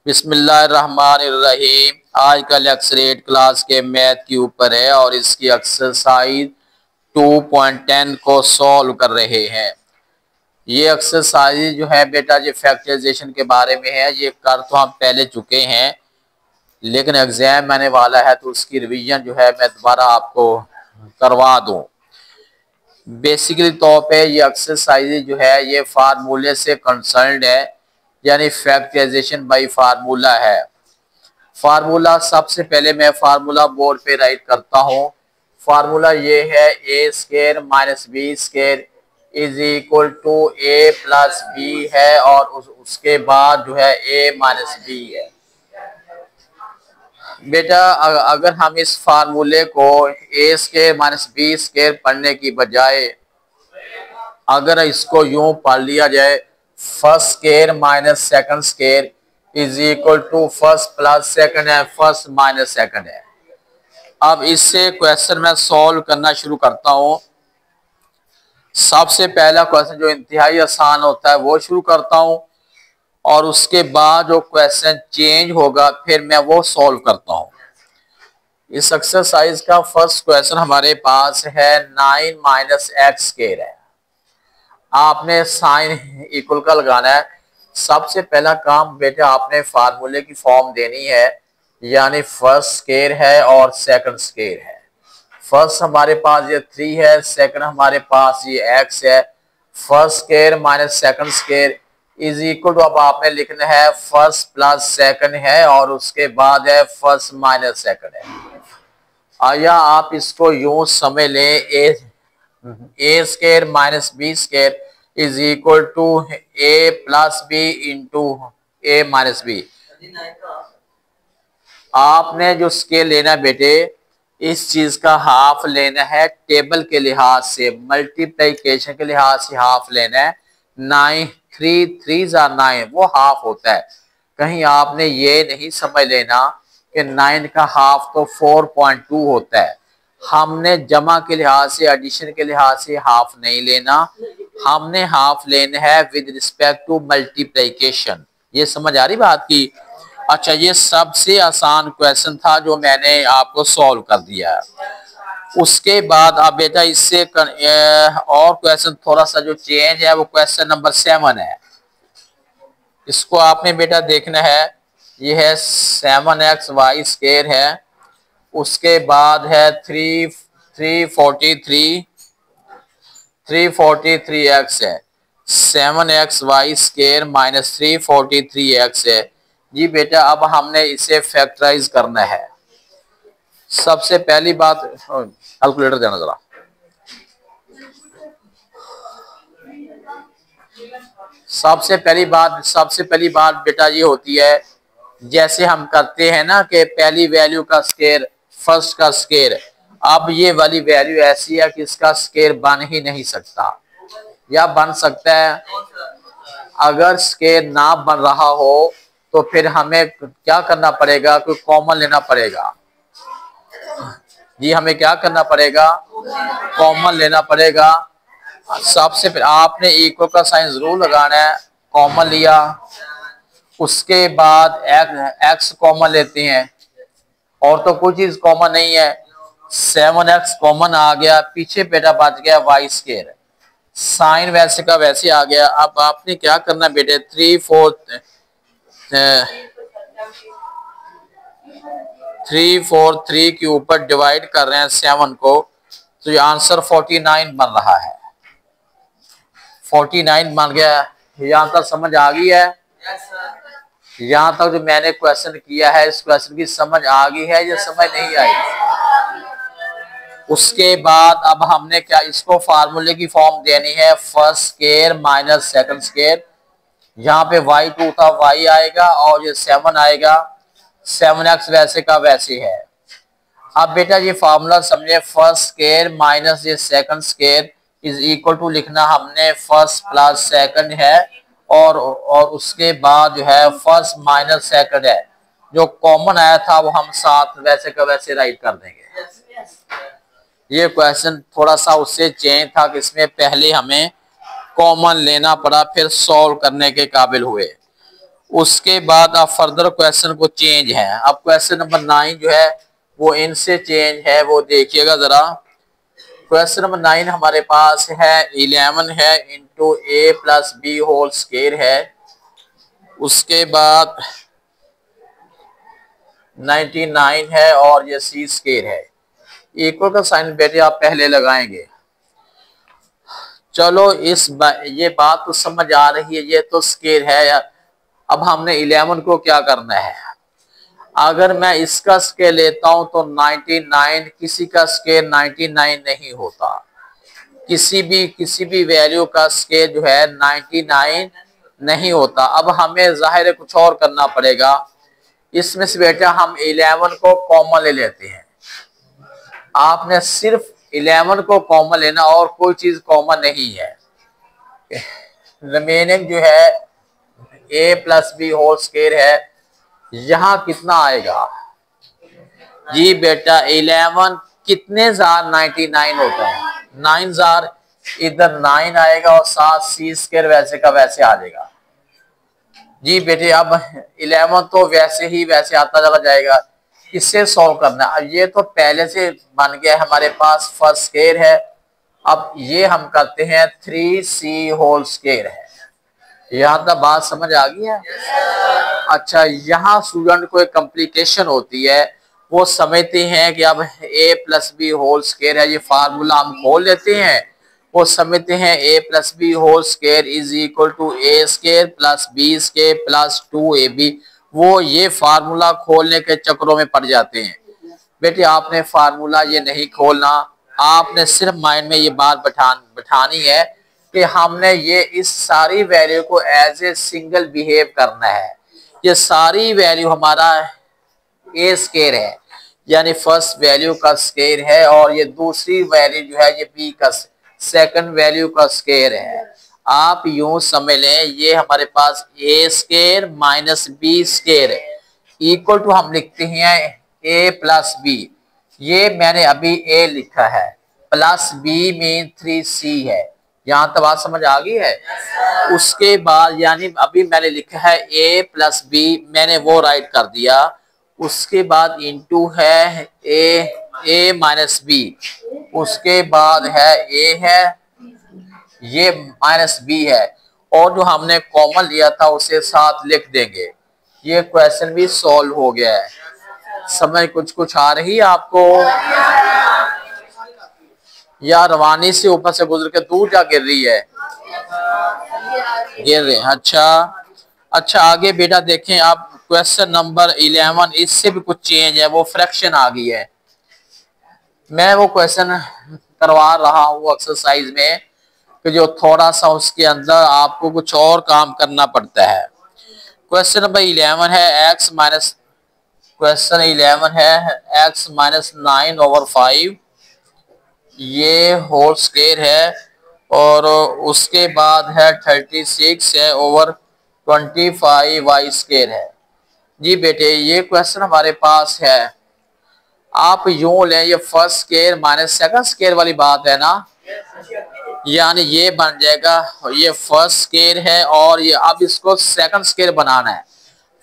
बिस्मिल्लाहिर्रहमानिर्रहीम। आज का लेक्चर 8 क्लास के मैथ के ऊपर है और इसकी एक्सरसाइज 2.10 को सॉल्व कर रहे हैं। ये एक्सरसाइज जो है बेटा ये फैक्टराइजेशन के बारे में है। ये कर तो हम पहले चुके हैं लेकिन एग्जाम आने वाला है तो उसकी रिवीजन जो है मैं दोबारा आपको करवा दूं। बेसिकली तौर पे ये एक्सरसाइज जो है ये फार्मूले से कंसर्न्ड है, यानी फैक्टराइजेशन बाय फार्मूला है। फार्मूला सबसे पहले मैं फार्मूला बोर्ड पे राइट करता हूँ। फार्मूला ये है a square minus B square is equal to a plus b है और उसके बाद जो है ए माइनस बी है। बेटा अगर हम इस फार्मूले को A square minus B square पढ़ने की बजाय अगर इसको यूं पढ़ लिया जाए first square minus second square is equal to first plus second है, फर्स्ट माइनस सेकंड है। अब इससे क्वेश्चन मैं सॉल्व करना शुरू करता हूं। सबसे पहला क्वेश्चन जो इंतहाई आसान होता है वो शुरू करता हूं और उसके बाद जो क्वेश्चन चेंज होगा फिर मैं वो सॉल्व करता हूं। इस एक्सरसाइज का फर्स्ट क्वेश्चन हमारे पास है 9 माइनस एक्स स्क्वायर है। आपने साइन इक्वल का लगाना है। सबसे पहला काम बेटा आपने फार्मूले की फॉर्म देनी है, यानी फर्स्ट स्क्वायर है और सेकंड स्क्वायर है। फर्स्ट हमारे पास ये 3 है, सेकंड हमारे पास ये x है। First square minus second square is equal to अब आपने लिखना है फर्स्ट प्लस सेकंड है और उसके बाद है फर्स्ट माइनस सेकंड है। आया आप इसको यूं समझ लें a square minus B square is equal to a plus b into a minus b. आपने जो स्केल लेना बेटे इस चीज का हाफ लेना है, टेबल के लिहाज से मल्टीप्लिकेशन के लिहाज से हाफ लेना है। 9 3 3 9 वो हाफ होता है। कहीं आपने ये नहीं समझ लेना कि 9 का हाफ तो 4.2 होता है। हमने जमा के लिहाज से एडिशन के लिहाज से हाफ नहीं लेना, हमने हाफ लेना है विद रिस्पेक्ट टू मल्टीप्लिकेशन। ये समझ आ रही बात की? अच्छा, ये सबसे आसान क्वेश्चन था जो मैंने आपको सॉल्व कर दिया है। उसके बाद अब बेटा इससे और क्वेश्चन थोड़ा सा जो चेंज है वो क्वेश्चन नंबर 7 है। इसको आपने बेटा देखना है। ये है 7x वाई स्क्वायर है, उसके बाद है 343x है। 7x Y square minus 343x है। जी बेटा अब हमने इसे फैक्टराइज करना है। सबसे पहली बात कैलकुलेटर देना जरा। सबसे पहली बात बेटा ये होती है, जैसे हम करते हैं ना कि पहली वैल्यू का स्क्वायर फर्स्ट का स्क्वायर। अब ये वाली वैल्यू ऐसी है कि इसका स्क्वायर बन ही नहीं सकता, या बन सकता है। अगर स्क्वायर ना बन रहा हो तो फिर हमें क्या करना पड़ेगा, कोई कॉमन लेना पड़ेगा। जी हमें क्या करना पड़ेगा, कॉमन लेना पड़ेगा। सबसे पहले आपने इक्वल का साइन जरूर लगाना है। कॉमन लिया, उसके बाद एक्स कॉमन लेते हैं और तो कोई चीज कॉमन नहीं है। 7x कॉमन आ गया, पीछे बेटा बच गया वाई स्क्वायर। साइन वैसे का वैसे आ गया। अब आपने क्या करना बेटे 343 के ऊपर डिवाइड कर रहे हैं 7 को, तो ये आंसर 49 बन रहा है। 49 बन गया। यहां तक समझ आ गई है? यहां तक जो मैंने क्वेश्चन किया है इस क्वेश्चन की समझ आ गई है या समझ नहीं आई? उसके बाद अब हमने क्या इसको फार्मूले की फॉर्म देनी है first square minus second square. यहाँ पे y2 था y आएगा और ये 7 आएगा। 7x वैसे का वैसे है। अब बेटा ये फार्मूला समझे, फर्स्ट स्क्वायर माइनस ये second square is equal to लिखना हमने फर्स्ट प्लस सेकंड है और उसके बाद जो है फर्स्ट माइनस सेकंड है। जो कॉमन आया था वो हम साथ वैसे का वैसे राइट कर देंगे। ये क्वेश्चन थोड़ा सा उससे चेंज था कि इसमें पहले हमें कॉमन लेना पड़ा फिर सॉल्व करने के काबिल हुए। उसके बाद अब फर्दर क्वेश्चन को चेंज है। अब क्वेश्चन नंबर 9 जो है वो इनसे चेंज है, वो देखिएगा जरा। क्वेश्चन नंबर 9 हमारे पास है 11 है इंटू ए प्लस बी होल स्क्वायर है। उसके बाद 99 है और ये सी स्क्वायर है। इक्वल का साइन बेटे आप पहले लगाएंगे। चलो ये बात तो समझ आ रही है, ये तो स्क्वायर है। अब हमने 11 को क्या करना है। अगर मैं इसका स्क्वायर लेता हूं तो 99, किसी का स्क्वायर 99 नहीं होता। किसी भी वैल्यू का स्क्वायर जो है 99 नहीं होता। अब हमें जाहिर है कुछ और करना पड़ेगा। इसमें से बेटा हम 11 को कॉमन ले लेते हैं। आपने सिर्फ 11 को कॉमन लेना और कोई चीज कॉमन नहीं है। रिमेनिंग जो है a plus B whole square है। यहां कितना आएगा जी बेटा 11 कितने जार 99 होता है। 9 जार इधर 9 आएगा और साथ सी स्क्वायर वैसे का वैसे आ जाएगा जी बेटे। अब 11 तो वैसे ही वैसे आता चला जाएगा। किससे सॉल्व करना है। अब ये तो पहले से बन गया है हमारे पास फर्स्ट स्क्वायर है। अब ये हम करते हैं 3c होल स्क्वायर है। यहाँ तक बात समझ आ गई है। अच्छा, यहाँ स्टूडेंट को एक कॉम्प्लिकेशन होती है। वो समझते हैं कि अब a plus B whole square है, ये फार्मूला हम खोल लेते हैं। वो समझते हैं a plus B whole square is equal to A square plus B square plus 2ab। वो ये फार्मूला खोलने के चक्रों में पड़ जाते हैं। बेटे आपने फार्मूला ये नहीं खोलना। आपने सिर्फ माइंड में ये बात बैठानी है कि हमने ये इस सारी वैल्यू को एज ए सिंगल बिहेव करना है। ये सारी वैल्यू हमारा ए स्क्वायर है, यानी फर्स्ट वैल्यू का स्क्वायर है, और ये दूसरी वैल्यू जो है ये बी का सेकंड वैल्यू का स्क्वायर है। आप यूं समझ लें ये हमारे पास ए स्क्वायर माइनस बी स्क्वायर है इक्वल टू हम लिखते हैं ए प्लस बी। ये मैंने अभी ए लिखा है, प्लस बी मीन 3c है। यहाँ तक बात समझ आ गई है। उसके बाद यानी अभी मैंने लिखा है a प्लस बी, मैंने वो राइट कर दिया। उसके बाद इंटू है a माइनस बी। उसके बाद है a है, ये माइनस बी है, और जो हमने कॉमन लिया था उसे साथ लिख देंगे। ये क्वेश्चन भी सॉल्व हो गया है। समझ कुछ आ रही है आपको, या रवानी से ऊपर से गुजर के दूर जा गिर रही है। गिर रहे। अच्छा आगे बेटा देखें आप क्वेश्चन नंबर 11। इससे भी कुछ चेंज है, वो फ्रैक्शन आ गई है। मैं वो क्वेश्चन करवा रहा हूँ एक्सरसाइज में कि जो थोड़ा सा उसके अंदर आपको कुछ और काम करना पड़ता है। क्वेश्चन नंबर 11 है x माइनस, क्वेश्चन 11 है x माइनस 9/5 ये होल स्क्वायर है, और उसके बाद है 36 है ओवर 25y स्क्वायर है। जी बेटे ये क्वेश्चन हमारे पास है। आप यूं लें ये first square minus second square वाली बात है ना, यानी ये बन जाएगा ये फर्स्ट स्क्वायर है, और ये अब इसको सेकंड स्क्वायर बनाना है।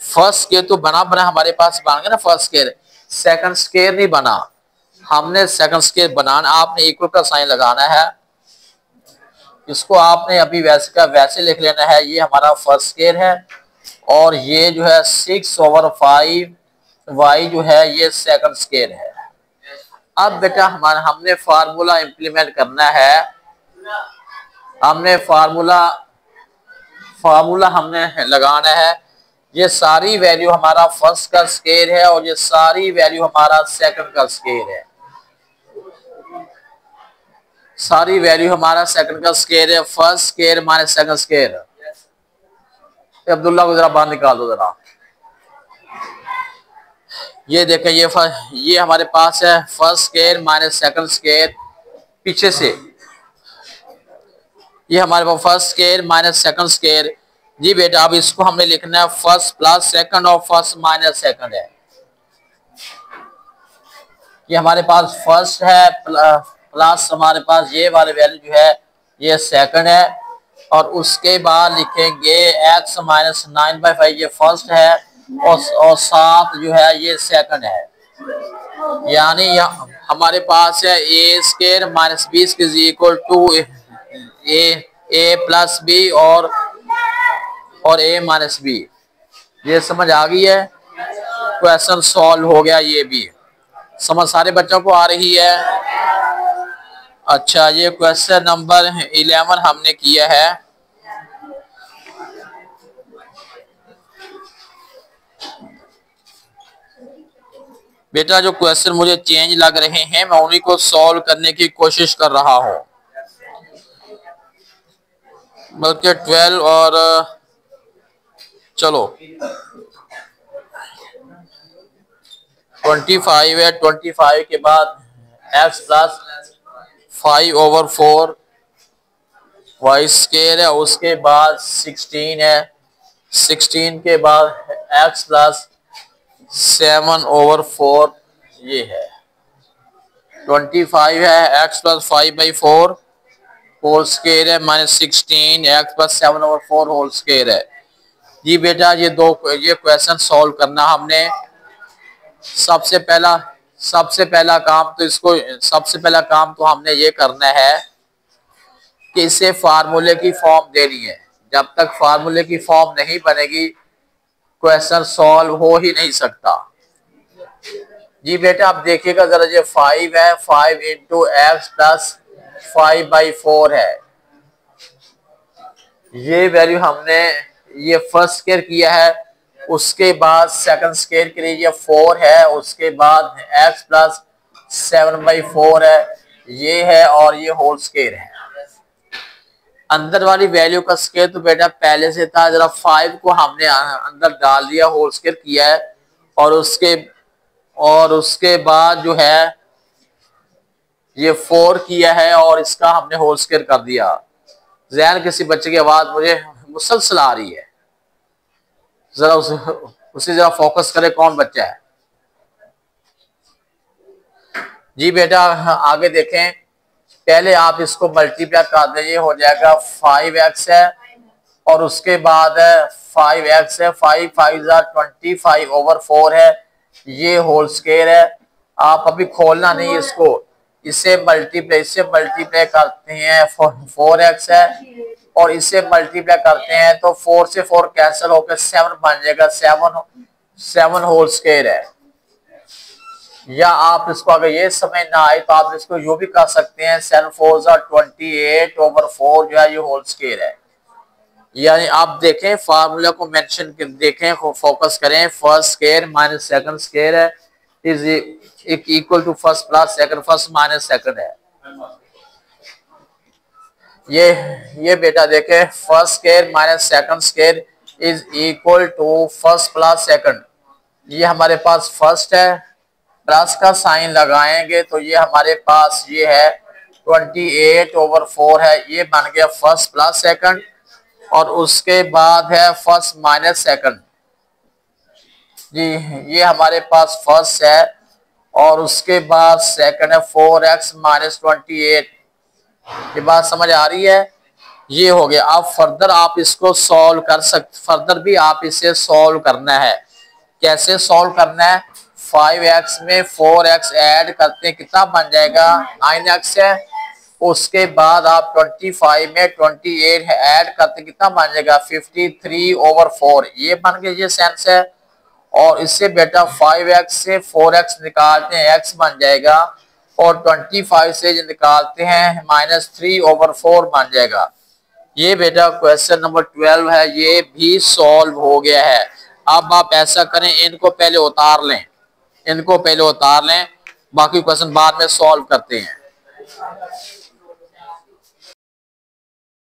फर्स्ट स्क्वायर तो बना हमारे पास बन गया ना फर्स्ट स्क्वायर, सेकंड स्क्वायर नहीं बना। हमने सेकंड स्क्वायर बनाना, आपने इक्वल का साइन लगाना है। इसको आपने अभी वैसे का वैसे लिख लेना है। ये हमारा फर्स्ट स्क्वायर है, और ये जो है 6/5y जो है ये सेकंड स्क्वायर है। अब बेटा हमने फार्मूला इंप्लीमेंट करना है। हमने फार्मूला हमने लगाना है। ये सारी वैल्यू हमारा फर्स्ट का स्क्वायर है, और ये सारी वैल्यू हमारा सेकंड का स्क्वायर है। सारी वैल्यू हमारा सेकंड का स्क्वायर है। First square minus second square. Abdullah को जरा बाहर निकाल दो जरा। ये देखें ये हमारे पास है first square minus second square. पीछे से ये हमारे पास first square minus second square. जी बेटा अब इसको हमने लिखना है फर्स्ट प्लस सेकंड और फर्स्ट माइनस सेकंड है। ये हमारे पास फर्स्ट है प्लस हमारे पास ये वाले वैल्यू जो है ये सेकंड है, और उसके बाद लिखेंगे x माइनस 9/5, ये फर्स्ट है, और 7 जो है ये सेकंड है। यानी हमारे पास है a square minus b is equal to a plus b और ए माइनस बी। ये समझ आ गई है? क्वेश्चन सॉल्व हो गया। ये भी समझ सारे बच्चों को आ रही है? अच्छा, ये क्वेश्चन नंबर 11 हमने किया है। बेटा जो क्वेश्चन मुझे चेंज लग रहे हैं मैं उन्हीं को सॉल्व करने की कोशिश कर रहा हूं, बल्कि 12 और चलो 25 है। 25 के बाद x प्लस 5/4 वाई स्केयर है, उसके बाद 16 है। 16 के बाद x प्लस 7/4 ये है। 25 है x प्लस 5/4 होल स्केयर है minus 16 x plus 7/4 whole square है। जी बेटा ये क्वेश्चन सॉल्व करना हमने। सबसे पहला काम तो हमने ये करना है कि इसे फार्मूले की फॉर्म देनी है। जब तक फार्मूले की फॉर्म नहीं बनेगी क्वेश्चन सॉल्व हो ही नहीं सकता। जी बेटा आप देखिएगा जरा, ये 5 है, 5 इंटू एक्स प्लस 5/4 है। ये वैल्यू हमने ये फर्स्ट स्केयर किया है। उसके बाद सेकंड स्केयर के लिए ये 4 है, उसके बाद x प्लस 7/4 है ये है, और ये होल स्केयर है। अंदर वाली वैल्यू का स्केयर तो बेटा पहले से था, जरा 5 को हमने अंदर डाल दिया, होल स्केयर किया है, और उसके बाद जो है ये 4 किया है और इसका हमने होल स्केयर कर दिया। जहन किसी बच्चे की आवाज मुझे मुसलसल आ रही है, जरा उसे जरा फोकस करे कौन बच्चा है। जी बेटा आगे देखें, पहले आप इसको मल्टीप्लाई कर दीजिए, हो जाएगा 5x है और उसके बाद 5x है, 5 5 25/4 है, ये होल स्केयर है। आप अभी खोलना नहीं इसको, इससे मल्टीप्लाई करते हैं 4x है और इससे मल्टीप्लाई करते हैं तो 4 से 4 कैंसिल होकर 7 बन जाएगा, 7 होल स्केयर है। या आप इसको अगर ये समझ ना आए तो आप इसको यूं भी कर सकते हैं, 7 4 28/4 जो है ये होल स्केयर है। यानी आप देखें फार्मूला को मेंशन देखें, फोकस करें, first square minus second square है is equal to first plus second, first minus second है। ये बेटा देखें, first square minus second square is equal to first plus second. ये हमारे पास फर्स्ट है, प्लस का साइन लगाएंगे तो ये हमारे पास ये है 28/4 है, ये बन गया फर्स्ट प्लस सेकंड, और उसके बाद है फर्स्ट माइनस सेकंड। जी ये हमारे पास फर्स्ट है और उसके बाद सेकंड है 4x माइनस 28। ये बात समझ आ रही है? ये हो गया। अब फर्दर आप इसको सॉल्व कर सकते, फर्दर भी आप इसे सॉल्व करना है। कैसे सॉल्व करना है? 5x में 4x ऐड करते हैं, कितना बन जाएगा? 9x है। उसके बाद आप 25 में 28 ऐड करते कितना बन जाएगा? 53/4। ये बन गया, ये सेंस है। और इससे बेटा 5x से 4x निकालते हैं, x बन जाएगा, और 25 से निकालते हैं -3/4 बन जाएगा। ये बेटा क्वेश्चन नंबर 12 है, ये भी सॉल्व हो गया है। अब आप ऐसा करें, इनको पहले उतार लें, बाकी क्वेश्चन बाद में सॉल्व करते हैं।